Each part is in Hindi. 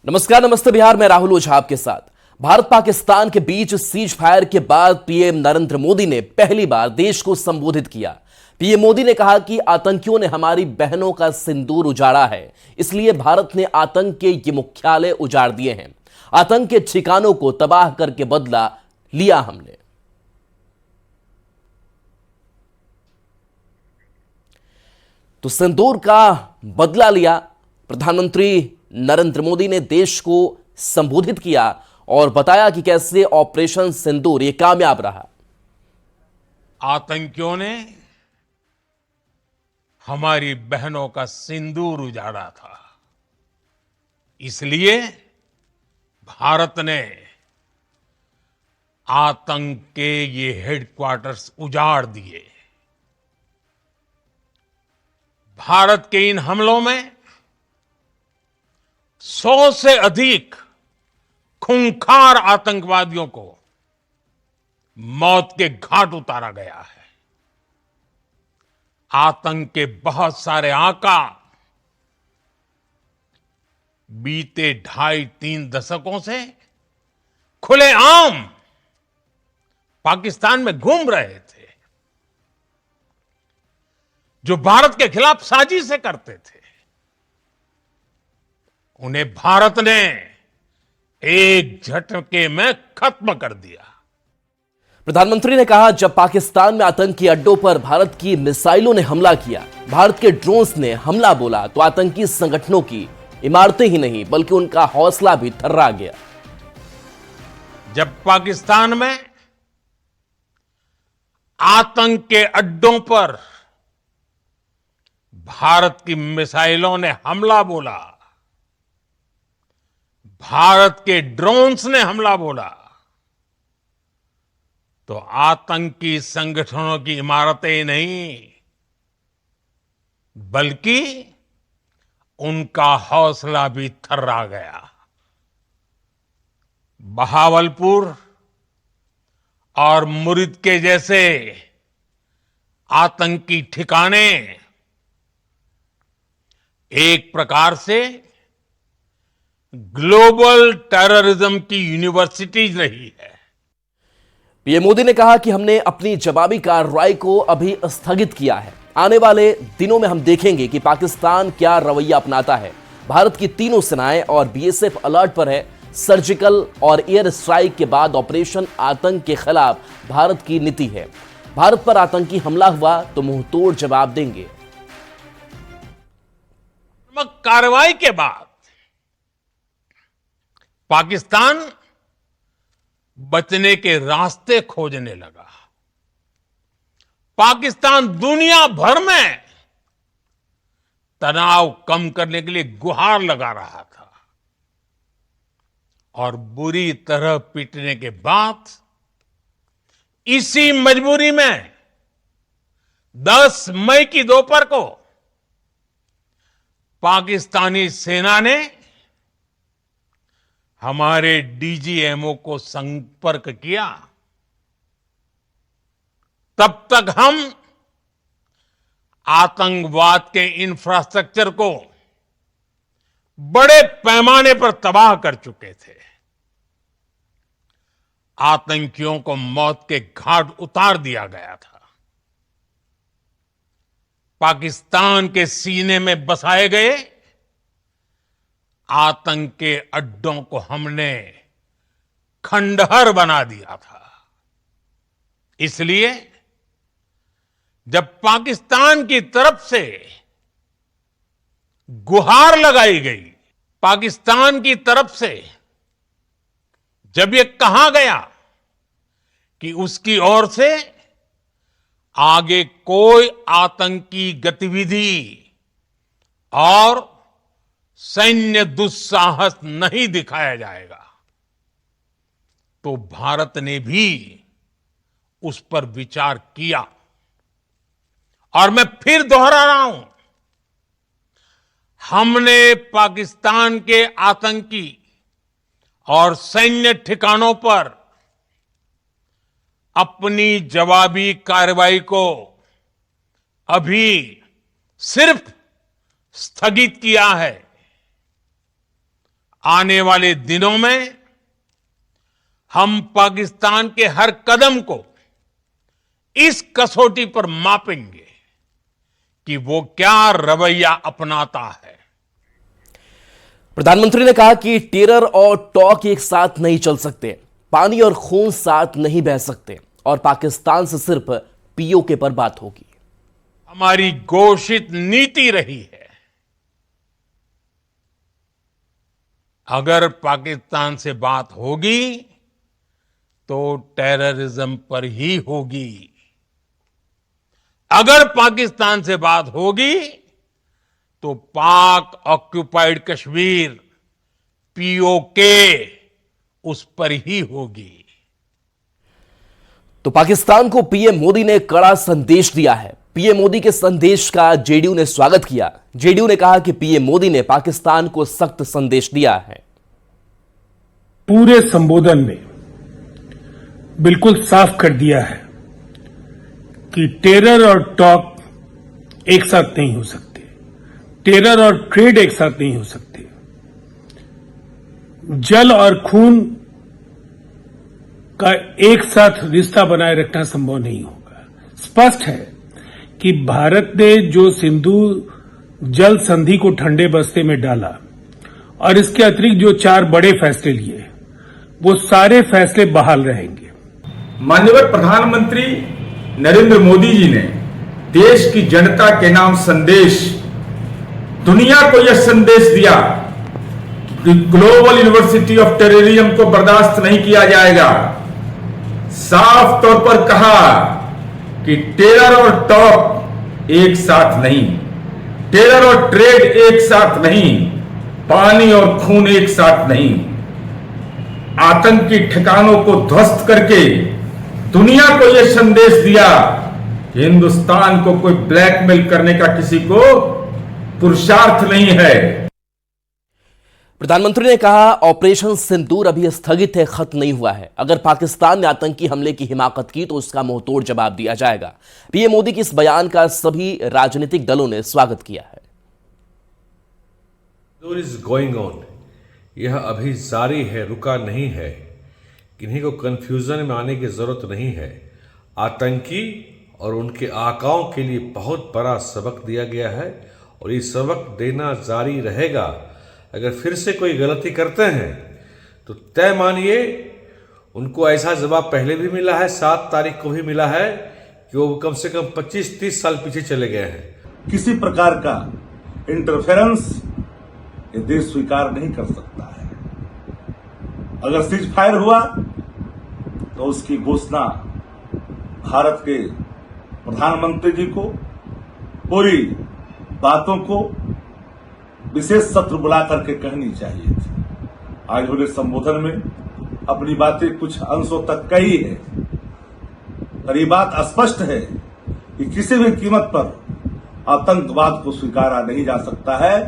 नमस्कार, नमस्ते बिहार में राहुल ओझा आपके साथ। भारत पाकिस्तान के बीच सीज फायर के बाद पीएम नरेंद्र मोदी ने पहली बार देश को संबोधित किया। पीएम मोदी ने कहा कि आतंकियों ने हमारी बहनों का सिंदूर उजाड़ा है, इसलिए भारत ने आतंक के ये मुख्यालय उजाड़ दिए हैं। आतंक के ठिकानों को तबाह करके बदला लिया हमने। तो सिंदूर का बदला लिया। प्रधानमंत्री नरेंद्र मोदी ने देश को संबोधित किया और बताया कि कैसे ऑपरेशन सिंदूर ये कामयाब रहा। आतंकियों ने हमारी बहनों का सिंदूर उजाड़ा था, इसलिए भारत ने आतंक के ये हेडक्वार्टर्स उजाड़ दिए। भारत के इन हमलों में 100 से अधिक खूंखार आतंकवादियों को मौत के घाट उतारा गया है। आतंक के बहुत सारे आका बीते 2.5-3 दशकों से खुलेआम पाकिस्तान में घूम रहे थे, जो भारत के खिलाफ साजिशें करते थे। उन्हें भारत ने एक झटके में खत्म कर दिया। प्रधानमंत्री ने कहा, जब पाकिस्तान में आतंकी अड्डों पर भारत की मिसाइलों ने हमला किया, भारत के ड्रोन्स ने हमला बोला, तो आतंकी संगठनों की इमारतें ही नहीं बल्कि उनका हौसला भी थर्रा गया। जब पाकिस्तान में आतंक के अड्डों पर भारत की मिसाइलों ने हमला बोला, भारत के ड्रोन्स ने हमला बोला, तो आतंकी संगठनों की इमारतें नहीं बल्कि उनका हौसला भी थर्रा गया। बहावलपुर और मुरिद के जैसे आतंकी ठिकाने एक प्रकार से ग्लोबल टेररिज्म की यूनिवर्सिटीज रही है। पीएम मोदी ने कहा कि हमने अपनी जवाबी कार्रवाई को अभी स्थगित किया है। आने वाले दिनों में हम देखेंगे कि पाकिस्तान क्या रवैया अपनाता है। भारत की तीनों सेनाएं और बीएसएफ अलर्ट पर है। सर्जिकल और एयर स्ट्राइक के बाद ऑपरेशन आतंक के खिलाफ भारत की नीति है। भारत पर आतंकी हमला हुआ तो मुंहतोड़ जवाब देंगे। कार्रवाई के बाद पाकिस्तान बचने के रास्ते खोजने लगा। पाकिस्तान दुनिया भर में तनाव कम करने के लिए गुहार लगा रहा था और बुरी तरह पीटने के बाद इसी मजबूरी में 10 मई की दोपहर को पाकिस्तानी सेना ने हमारे डीजीएमओ को संपर्क किया। तब तक हम आतंकवाद के इंफ्रास्ट्रक्चर को बड़े पैमाने पर तबाह कर चुके थे। आतंकियों को मौत के घाट उतार दिया गया था। पाकिस्तान के सीने में बसाए गए आतंक के अड्डों को हमने खंडहर बना दिया था। इसलिए जब पाकिस्तान की तरफ से गुहार लगाई गई, पाकिस्तान की तरफ से जब ये कहा गया कि उसकी ओर से आगे कोई आतंकी गतिविधि और सैन्य दुस्साहस नहीं दिखाया जाएगा, तो भारत ने भी उस पर विचार किया। और मैं फिर दोहरा रहा हूं, हमने पाकिस्तान के आतंकी और सैन्य ठिकानों पर अपनी जवाबी कार्रवाई को अभी सिर्फ स्थगित किया है। आने वाले दिनों में हम पाकिस्तान के हर कदम को इस कसौटी पर मापेंगे कि वो क्या रवैया अपनाता है। प्रधानमंत्री ने कहा कि टेरर और टॉक एक साथ नहीं चल सकते, पानी और खून साथ नहीं बह सकते और पाकिस्तान से सिर्फ पीओके पर बात होगी। हमारी घोषित नीति रही है, अगर पाकिस्तान से बात होगी तो टेररिज्म पर ही होगी। अगर पाकिस्तान से बात होगी तो पाक ऑक्युपाइड कश्मीर पीओके उस पर ही होगी। तो पाकिस्तान को पीएम मोदी ने कड़ा संदेश दिया है। पीएम मोदी के संदेश का जेडीयू ने स्वागत किया। जेडीयू ने कहा कि पीएम मोदी ने पाकिस्तान को सख्त संदेश दिया है। पूरे संबोधन में बिल्कुल साफ कर दिया है कि टेरर और टॉक एक साथ नहीं हो सकते, टेरर और ट्रेड एक साथ नहीं हो सकते, जल और खून का एक साथ रिश्ता बनाए रखना संभव नहीं होगा। स्पष्ट है कि भारत ने जो सिंधु जल संधि को ठंडे बस्ते में डाला और इसके अतिरिक्त जो 4 बड़े फैसले लिए, वो सारे फैसले बहाल रहेंगे। माननीय प्रधानमंत्री नरेंद्र मोदी जी ने देश की जनता के नाम संदेश, दुनिया को यह संदेश दिया कि ग्लोबल यूनिवर्सिटी ऑफ टेररिज्म को बर्दाश्त नहीं किया जाएगा। साफ तौर पर कहा कि टेरर और टॉक एक साथ नहीं, टेरर और ट्रेड एक साथ नहीं, पानी और खून एक साथ नहीं। आतंकी ठिकानों को ध्वस्त करके दुनिया को यह संदेश दिया कि हिंदुस्तान को कोई ब्लैकमेल करने का किसी को पुरुषार्थ नहीं है। प्रधानमंत्री ने कहा ऑपरेशन सिंदूर अभी स्थगित है, खत्म नहीं हुआ है। अगर पाकिस्तान ने आतंकी हमले की हिमाकत की तो उसका मुंहतोड़ जवाब दिया जाएगा। पीएम मोदी के इस बयान का सभी राजनीतिक दलों ने स्वागत किया है। इज गोइंग ऑन, यह अभी जारी है, रुका नहीं है। किन्हीं को कंफ्यूजन में आने की जरूरत नहीं है। आतंकी और उनके आकाओं के लिए बहुत बड़ा सबक दिया गया है और ये सबक देना जारी रहेगा। अगर फिर से कोई गलती करते हैं तो तय मानिए उनको ऐसा जवाब पहले भी मिला है, 7 तारीख को भी मिला है कि वो कम से कम 25-30 साल पीछे चले गए हैं। किसी प्रकार का इंटरफेरेंस ये देश स्वीकार नहीं कर सकता है। अगर सीज फायर हुआ तो उसकी घोषणा भारत के प्रधानमंत्री जी को पूरी बातों को विशेष सत्र बुला करके कहनी चाहिए थी। आज उन्होंने संबोधन में अपनी बातें कुछ अंशों तक कही है, पर यह बात स्पष्ट है कि किसी भी कीमत पर आतंकवाद को स्वीकारा नहीं जा सकता है।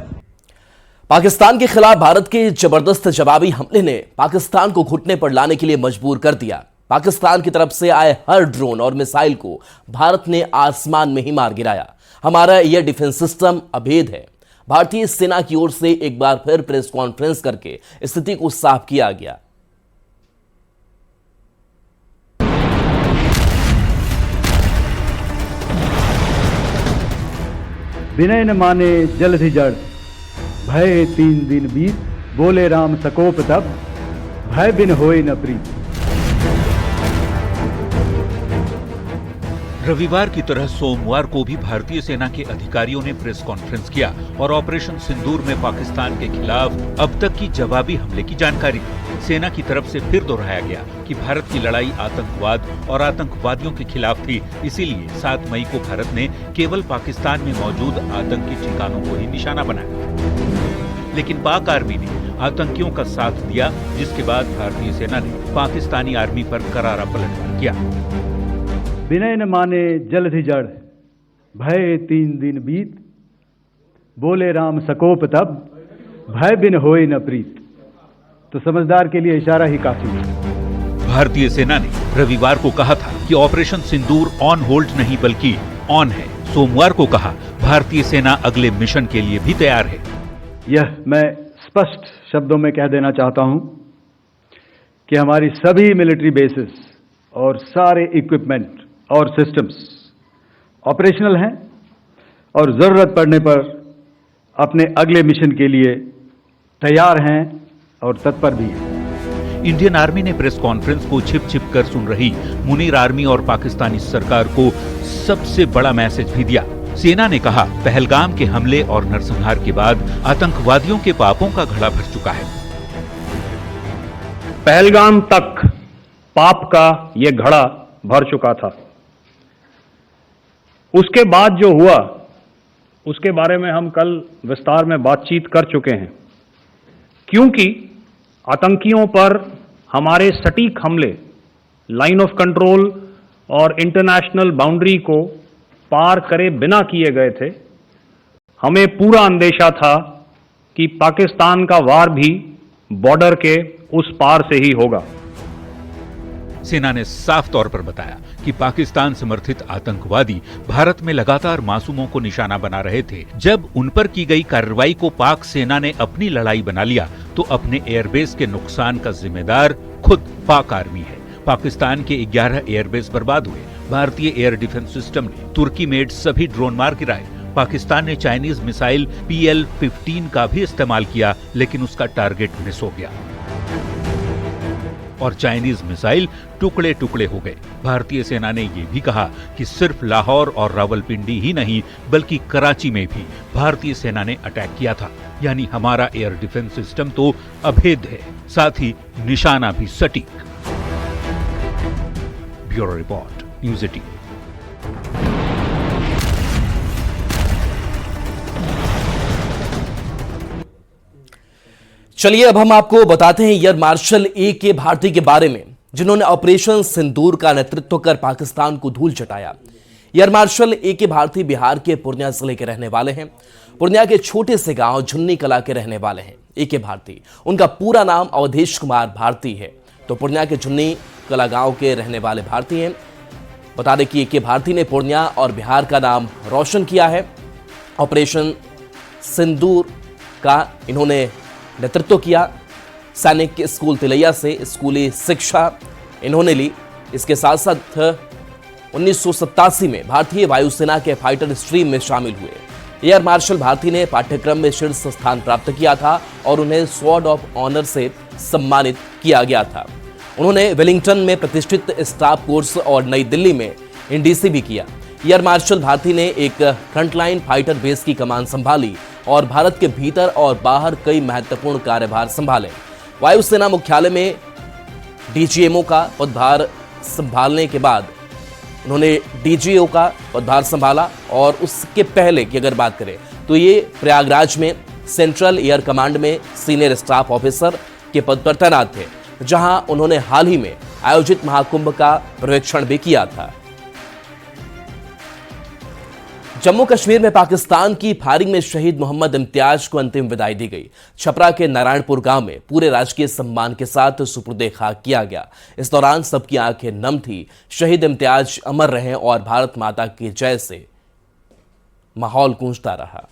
पाकिस्तान के खिलाफ भारत के जबरदस्त जवाबी हमले ने पाकिस्तान को घुटने पर लाने के लिए मजबूर कर दिया। पाकिस्तान की तरफ से आए हर ड्रोन और मिसाइल को भारत ने आसमान में ही मार गिराया। हमारा यह डिफेंस सिस्टम अभेद है। भारतीय सेना की ओर से एक बार फिर प्रेस कॉन्फ्रेंस करके स्थिति को साफ किया गया। विनय न माने जलधि जड़, भय 3 दिन बीत, बोले राम सकोप तब, भय बिन होए न प्रीत। रविवार की तरह सोमवार को भी भारतीय सेना के अधिकारियों ने प्रेस कॉन्फ्रेंस किया और ऑपरेशन सिंदूर में पाकिस्तान के खिलाफ अब तक की जवाबी हमले की जानकारी दी। सेना की तरफ से फिर दोहराया गया कि भारत की लड़ाई आतंकवाद और आतंकवादियों के खिलाफ थी, इसीलिए 7 मई को भारत ने केवल पाकिस्तान में मौजूद आतंकी ठिकानों को ही निशाना बनाया। लेकिन पाक आर्मी ने आतंकियों का साथ दिया, जिसके बाद भारतीय सेना ने पाकिस्तानी आर्मी पर करारा पलटवार किया। विनय न माने जलधि जड़, भय 3 दिन बीत, बोले राम सकोप तब, भय बिन होए न प्रीत। तो समझदार के लिए इशारा ही काफी है। भारतीय सेना ने रविवार को कहा था कि ऑपरेशन सिंदूर ऑन होल्ड नहीं बल्कि ऑन है। सोमवार को कहा भारतीय सेना अगले मिशन के लिए भी तैयार है। यह मैं स्पष्ट शब्दों में कह देना चाहता हूं कि हमारी सभी मिलिट्री बेसिस और सारे इक्विपमेंट और सिस्टम्स ऑपरेशनल हैं और जरूरत पड़ने पर अपने अगले मिशन के लिए तैयार हैं और तत्पर भी हैं। इंडियन आर्मी ने प्रेस कॉन्फ्रेंस को छिप छिप कर सुन रही मुनीर आर्मी और पाकिस्तानी सरकार को सबसे बड़ा मैसेज भी दिया। सेना ने कहा, पहलगाम के हमले और नरसंहार के बाद आतंकवादियों के पापों का घड़ा भर चुका है। पहलगाम तक पाप का ये घड़ा भर चुका था। उसके बाद जो हुआ उसके बारे में हम कल विस्तार में बातचीत कर चुके हैं, क्योंकि आतंकियों पर हमारे सटीक हमले लाइन ऑफ कंट्रोल और इंटरनेशनल बाउंड्री को पार करे बिना किए गए थे। हमें पूरा अंदेशा था कि पाकिस्तान का वार भी बॉर्डर के उस पार से ही होगा। सेना ने साफ तौर पर बताया कि पाकिस्तान समर्थित आतंकवादी भारत में लगातार मासूमों को निशाना बना रहे थे। जब उन पर की गई कार्रवाई को पाक सेना ने अपनी लड़ाई बना लिया तो अपने एयरबेस के नुकसान का जिम्मेदार खुद पाक आर्मी है। पाकिस्तान के 11 एयरबेस बर्बाद हुए। भारतीय एयर डिफेंस सिस्टम ने तुर्की मेड सभी ड्रोन मार गिराए। पाकिस्तान ने चाइनीज मिसाइल PL-15 का भी इस्तेमाल किया, लेकिन उसका टारगेट मिस हो गया और चाइनीज मिसाइल टुकड़े टुकड़े हो गए। भारतीय सेना ने यह भी कहा कि सिर्फ लाहौर और रावलपिंडी ही नहीं बल्कि कराची में भी भारतीय सेना ने अटैक किया था। यानी हमारा एयर डिफेंस सिस्टम तो अभेद है, साथ ही निशाना भी सटीक। Bureau report, news 18। चलिए अब हम आपको बताते हैं एयर मार्शल A.K. भारती के बारे में, जिन्होंने ऑपरेशन सिंदूर का नेतृत्व कर पाकिस्तान को धूल चटाया। Air marshal A.K. Bharati Bihar के पूर्णिया जिले के रहने वाले हैं। पूर्णिया के छोटे से गांव झुन्नी कला के रहने वाले हैं A.K. भारती। उनका पूरा नाम अवधेश कुमार भारती है। तो पूर्णिया के झुन्नी कला गांव के रहने वाले भारती हैं। बता दें कि A.K. भारती ने पूर्णिया और बिहार का नाम रोशन किया है। ऑपरेशन सिंदूर का इन्होंने नेतृत्व किया। सैनिक स्कूल तिलैया से स्कूली शिक्षा इन्होंने ली। इसके साथ साथ 1987 में भारतीय वायुसेना के फाइटर स्ट्रीम में शामिल हुए। एयर मार्शल भारती ने पाठ्यक्रम में शीर्ष स्थान प्राप्त किया था और उन्हें स्वॉर्ड ऑफ ऑनर से सम्मानित किया गया था। उन्होंने वेलिंगटन में प्रतिष्ठित स्टाफ कोर्स और नई दिल्ली में NDC भी किया। एयर मार्शल भारती ने एक फ्रंटलाइन फाइटर बेस की कमान संभाली और भारत के भीतर और बाहर कई महत्वपूर्ण कार्यभार संभाले। वायुसेना मुख्यालय में DGMO का पदभार संभालने के बाद उन्होंने DGO का पदभार संभाला और उसके पहले की अगर बात करें तो ये प्रयागराज में सेंट्रल एयर कमांड में सीनियर स्टाफ ऑफिसर के पद पर तैनात थे, जहां उन्होंने हाल ही में आयोजित महाकुंभ का पर्यवेक्षण भी किया था। जम्मू कश्मीर में पाकिस्तान की फायरिंग में शहीद मोहम्मद इम्तियाज को अंतिम विदाई दी गई। छपरा के नारायणपुर गांव में पूरे राजकीय सम्मान के साथ सुपुर्दे खाक किया गया। इस दौरान सबकी आंखें नम थी। शहीद इम्तियाज अमर रहे और भारत माता की जय से माहौल गूंजता रहा।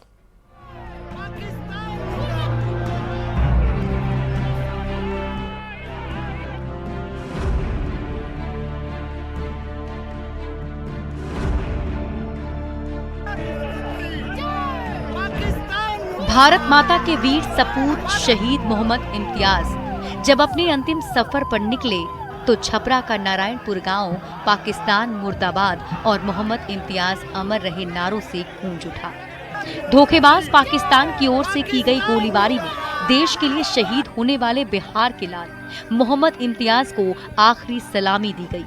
भारत माता के वीर सपूत शहीद मोहम्मद इम्तियाज जब अपने अंतिम सफर पर निकले तो छपरा का नारायणपुर गांव पाकिस्तान मुर्दाबाद और मोहम्मद इम्तियाज अमर रहे नारों से गूंज उठा। धोखेबाज पाकिस्तान की ओर से की गई गोलीबारी में देश के लिए शहीद होने वाले बिहार के लाल मोहम्मद इम्तियाज को आखिरी सलामी दी गई।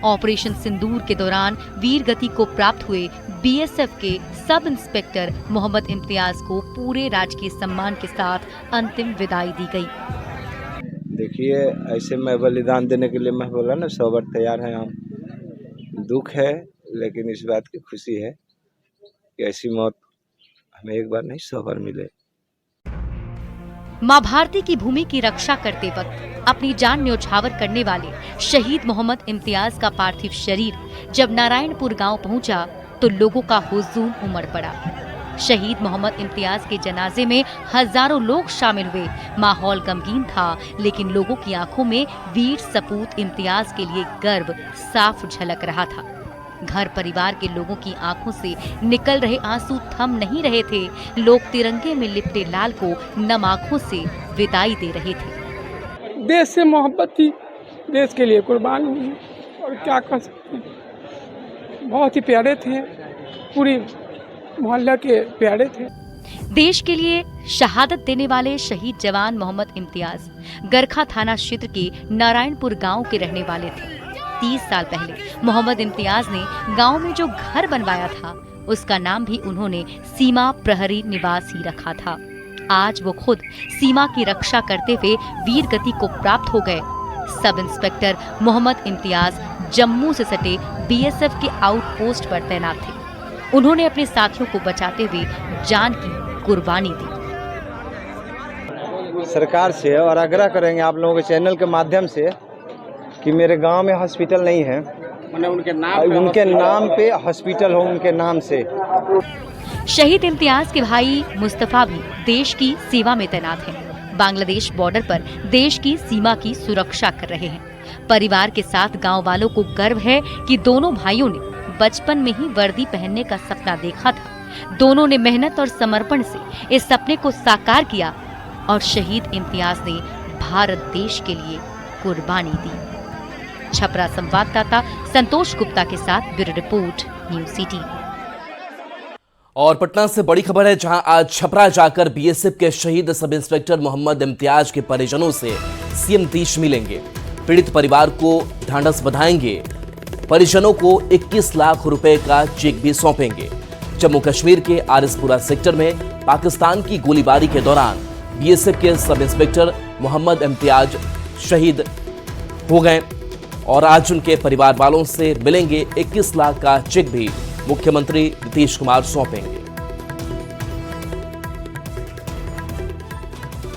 ऑपरेशन सिंदूर के दौरान वीर गति को प्राप्त हुए BSF के सब इंस्पेक्टर मोहम्मद इम्तियाज को पूरे राजकीय सम्मान के साथ अंतिम विदाई दी गई। देखिए, ऐसे में बलिदान देने के लिए मैं बोला ना 100 बार तैयार हैं हम। दुख है लेकिन इस बात की खुशी है कि ऐसी मौत हमें एक बार नहीं 100 बार मिले। मां भारती की भूमि की रक्षा करते वक्त अपनी जान न्यौछावर करने वाले शहीद मोहम्मद इम्तियाज का पार्थिव शरीर जब नारायणपुर गांव पहुंचा तो लोगों का हुजूम उमड़ पड़ा। शहीद मोहम्मद इम्तियाज के जनाजे में हजारों लोग शामिल हुए। माहौल गमगीन था, लेकिन लोगों की आंखों में वीर सपूत इम्तियाज के लिए गर्व साफ झलक रहा था। घर परिवार के लोगों की आंखों से निकल रहे आंसू थम नहीं रहे थे। लोग तिरंगे में लिपटे लाल को नम आंखों से विदाई दे रहे थे। देश से मोहब्बत थी, देश के लिए कुर्बान हुई, और क्या कर सकते हैं। बहुत ही प्यारे थे, पूरी मोहल्ला के प्यारे थे। देश के लिए शहादत देने वाले शहीद जवान मोहम्मद इम्तियाज गरखा थाना क्षेत्र के नारायणपुर गांव के रहने वाले थे। 30 साल पहले मोहम्मद इम्तियाज ने गांव में जो घर बनवाया था, उसका नाम भी उन्होंने सीमा प्रहरी निवास ही रखा था। आज वो खुद सीमा की रक्षा करते हुए वीर गति को प्राप्त हो गए। सब इंस्पेक्टर मोहम्मद इम्तियाज जम्मू से सटे बीएसएफ के आउटपोस्ट पर तैनात थे। उन्होंने अपने साथियों को बचाते हुए जान की कुर्बानी दी। सरकार से और आग्रह करेंगे आप लोगों के चैनल के माध्यम से कि मेरे गांव में हॉस्पिटल नहीं है, उनके नाम पे हॉस्पिटल हो, उनके नाम से। शहीद इम्तियाज के भाई मुस्तफा भी देश की सेवा में तैनात हैं। बांग्लादेश बॉर्डर पर देश की सीमा की सुरक्षा कर रहे हैं। परिवार के साथ गांव वालों को गर्व है कि दोनों भाइयों ने बचपन में ही वर्दी पहनने का सपना देखा था। दोनों ने मेहनत और समर्पण से इस सपने को साकार किया और शहीद इम्तियाज ने भारत देश के लिए कुर्बानी दी। छपरा संवाददाता संतोष गुप्ता के साथ ब्यूरो रिपोर्ट, न्यूज़ सिटी। और पटना से बड़ी खबर है, जहां आज छपरा जाकर बीएसएफ के शहीद सब इंस्पेक्टर मोहम्मद इम्तियाज के परिजनों से सीएम नीतीश मिलेंगे। पीड़ित परिवार को ढांढस बंधाएंगे। परिजनों को 21 लाख रुपए का चेक भी सौंपेंगे। जम्मू कश्मीर के आरिसपुरा सेक्टर में पाकिस्तान की गोलीबारी के दौरान बीएसएफ के सब इंस्पेक्टर मोहम्मद इम्तियाज शहीद हो गए और आज उनके परिवार वालों से मिलेंगे। 21 लाख का चेक भी मुख्यमंत्री नीतीश कुमार सौंपेंगे।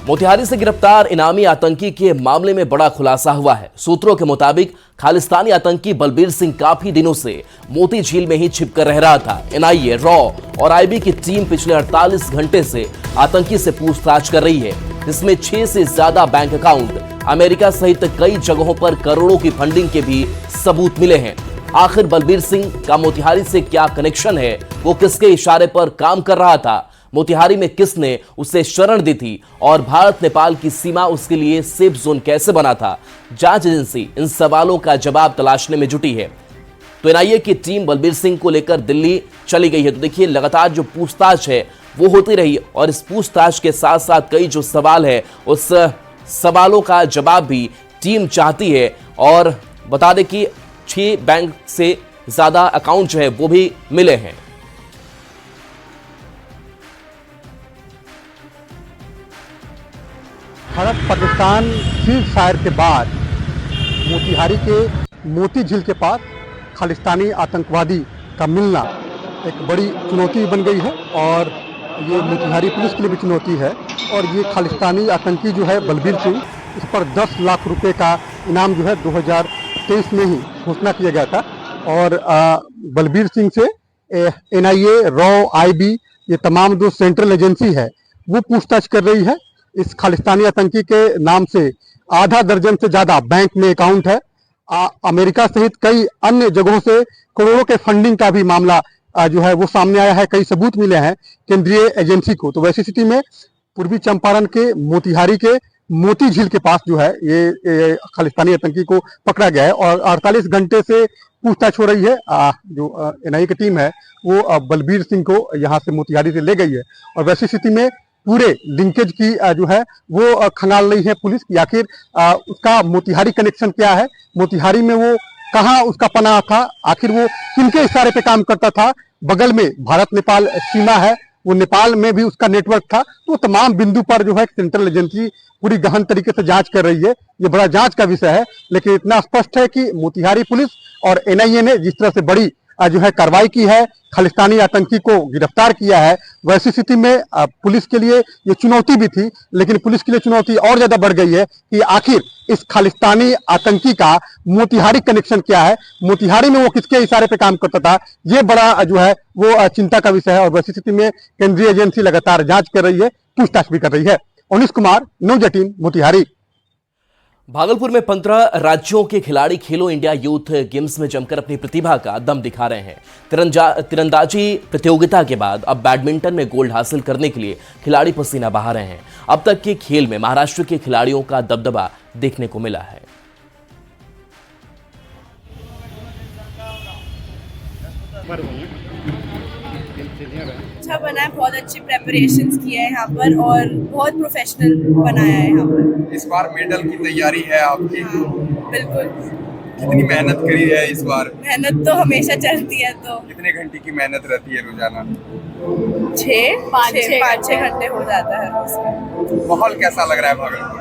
मोतिहारी से गिरफ्तार इनामी आतंकी के मामले में बड़ा खुलासा हुआ है। सूत्रों के मुताबिक खालिस्तानी आतंकी बलबीर सिंह काफी दिनों से मोती झील में ही छिपकर रह रहा था। एनआईए, रॉ और आईबी की टीम पिछले 48 घंटे से आतंकी से पूछताछ कर रही है। इसमें 6 से ज्यादा बैंक अकाउंट, अमेरिका सहित कई जगहों पर करोड़ों की फंडिंग के भी सबूत मिले हैं। आखिर बलबीर सिंह का मोतिहारी से क्या कनेक्शन है, वो किसके इशारे पर काम कर रहा था, मोतिहारी में किसने उसे शरण दी थी और भारत नेपाल की सीमा उसके लिए सेफ जोन कैसे बना था, जांच एजेंसी इन सवालों का जवाब तलाशने में जुटी है। तो एनआईए की टीम बलबीर सिंह को लेकर दिल्ली चली गई है। तो देखिए, लगातार जो पूछताछ है वो होती रही और इस पूछताछ के साथ साथ कई जो सवाल है उस सवालों का जवाब भी टीम चाहती है। और बता दें कि 6 बैंक से ज्यादा अकाउंट जो है वो भी मिले हैं। भारत पाकिस्तान सीज फायर के बाद मोतिहारी के मोती झील के पास खालिस्तानी आतंकवादी का मिलना एक बड़ी चुनौती बन गई है और ये मोतिहारी पुलिस के लिए भी चुनौती है। और ये खालिस्तानी आतंकी जो है बलबीर सिंह, इस पर 10 लाख रुपए का इनाम जो है 2023 में ही घोषणा किया गया था। और बलबीर सिंह से एनआईए, रॉ, आईबी, ये तमाम जो सेंट्रल एजेंसी है वो पूछताछ कर रही है। इस खालिस्तानी आतंकी के नाम से आधा दर्जन से ज्यादा बैंक में अकाउंट है। अमेरिका सहित कई अन्य जगहों से करोड़ों के फंडिंग का भी मामला जो है वो सामने आया है। कई सबूत मिले हैं केंद्रीय एजेंसी को। तो वैसी स्थिति में पूर्वी चंपारण के मोतिहारी के मोती झील के पास जो है ये खालिस्तानी आतंकी को पकड़ा गया है और 48 घंटे से पूछताछ हो रही है। जो एनआईए की टीम है वो बलबीर सिंह को यहाँ से मोतिहारी से ले गई है और वैसी स्थिति में पूरे लिंकेज की जो है वो खंगाल रही है पुलिस की। आखिर उसका मोतिहारी कनेक्शन क्या है, मोतिहारी में वो कहाँ उसका पनाह था, आखिर वो किनके इशारे पे काम करता था। बगल में भारत नेपाल सीमा है, वो नेपाल में भी उसका नेटवर्क था। तो तमाम बिंदु पर जो है सेंट्रल एजेंसी पूरी गहन तरीके से जांच कर रही है। ये बड़ा जांच का विषय है, लेकिन इतना स्पष्ट है कि मोतिहारी पुलिस और एनआईए ने जिस तरह से बड़ी जो है कार्रवाई की है, खालिस्तानी आतंकी को गिरफ्तार किया है। वैसी स्थिति में पुलिस के लिए ये चुनौती भी थी, लेकिन पुलिस के लिए चुनौती और ज्यादा बढ़ गई है कि आखिर इस खालिस्तानी आतंकी का मोतिहारी कनेक्शन क्या है, मोतिहारी में वो किसके इशारे पे काम करता था, ये बड़ा जो है वो चिंता का विषय है। और वैसी स्थिति में केंद्रीय एजेंसी लगातार जांच कर रही है, पूछताछ भी कर रही है। अनिश कुमार, न्यूज़ 18 मोतिहारी। भागलपुर में 15 राज्यों के खिलाड़ी खेलो इंडिया यूथ गेम्स में जमकर अपनी प्रतिभा का दम दिखा रहे हैं। तीरंदाजी प्रतियोगिता के बाद अब बैडमिंटन में गोल्ड हासिल करने के लिए खिलाड़ी पसीना बहा रहे हैं। अब तक के खेल में महाराष्ट्र के खिलाड़ियों का दबदबा देखने को मिला है। अच्छा बना है, बहुत अच्छी प्रेपरेशंस किए हैं यहाँ पर और बहुत प्रोफेशनल बनाया है यहाँ पर। इस बार मेडल की तैयारी है आपकी? हाँ, बिल्कुल। कितनी मेहनत करी है इस बार? मेहनत तो हमेशा चलती है। तो कितने घंटे की मेहनत रहती है रोजाना? 5-6 घंटे हो जाता है रोज। माहौल कैसा लग रहा है भागलपुर?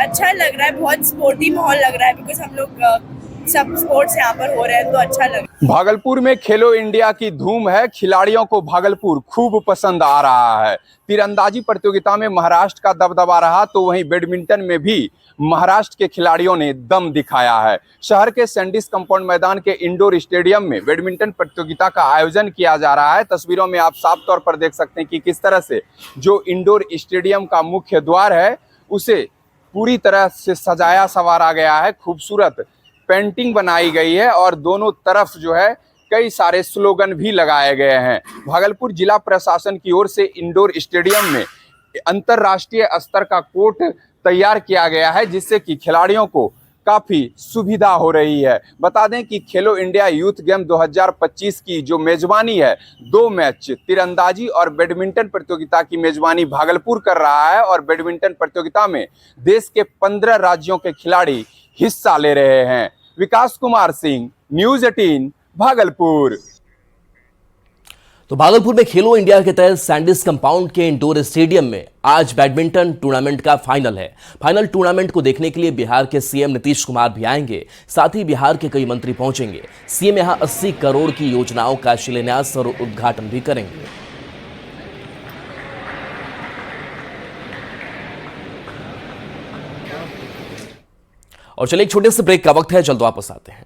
अच्छा लग रहा है, बहुत स्पोर्टी माहौल लग रहा है, बिकॉज हम लोग सब स्पोर्ट्स यहाँ पर हो रहे हैं तो अच्छा लग रहा है। भागलपुर में खेलो इंडिया की धूम है, खिलाड़ियों को भागलपुर खूब पसंद आ रहा है। तीरंदाजी प्रतियोगिता में महाराष्ट्र का दबदबा रहा तो वहीं बैडमिंटन में भी महाराष्ट्र के खिलाड़ियों ने दम दिखाया है। शहर के सैंडिस कंपाउंड मैदान के इंडोर स्टेडियम में बैडमिंटन प्रतियोगिता का आयोजन किया जा रहा है। तस्वीरों में आप साफ तौर पर देख सकते हैं कि किस तरह से जो इंडोर स्टेडियम का मुख्य द्वार है उसे पूरी तरह से सजाया संवारा गया है। खूबसूरत पेंटिंग बनाई गई है और दोनों तरफ जो है कई सारे स्लोगन भी लगाए गए हैं। भागलपुर जिला प्रशासन की ओर से इंडोर स्टेडियम में अंतर्राष्ट्रीय स्तर का कोर्ट तैयार किया गया है, जिससे कि खिलाड़ियों को काफी सुविधा हो रही है। बता दें कि खेलो इंडिया यूथ गेम 2025 की जो मेजबानी है, 2 मैच तीरंदाजी और बैडमिंटन प्रतियोगिता की मेजबानी भागलपुर कर रहा है और बैडमिंटन प्रतियोगिता में देश के 15 राज्यों के खिलाड़ी हिस्सा ले रहे हैं। विकास कुमार सिंह, न्यूज़ 18 भागलपुर। तो भागलपुर में खेलो इंडिया के तहत सैंडिस कंपाउंड के इंडोर स्टेडियम में आज बैडमिंटन टूर्नामेंट का फाइनल है। फाइनल टूर्नामेंट को देखने के लिए बिहार के सीएम नीतीश कुमार भी आएंगे, साथ ही बिहार के कई मंत्री पहुंचेंगे। सीएम यहां 80 करोड़ की योजनाओं का शिलान्यास और उद्घाटन भी करेंगे। और चलिए एक छोटे से ब्रेक का वक्त है, जल्द वापस आते हैं।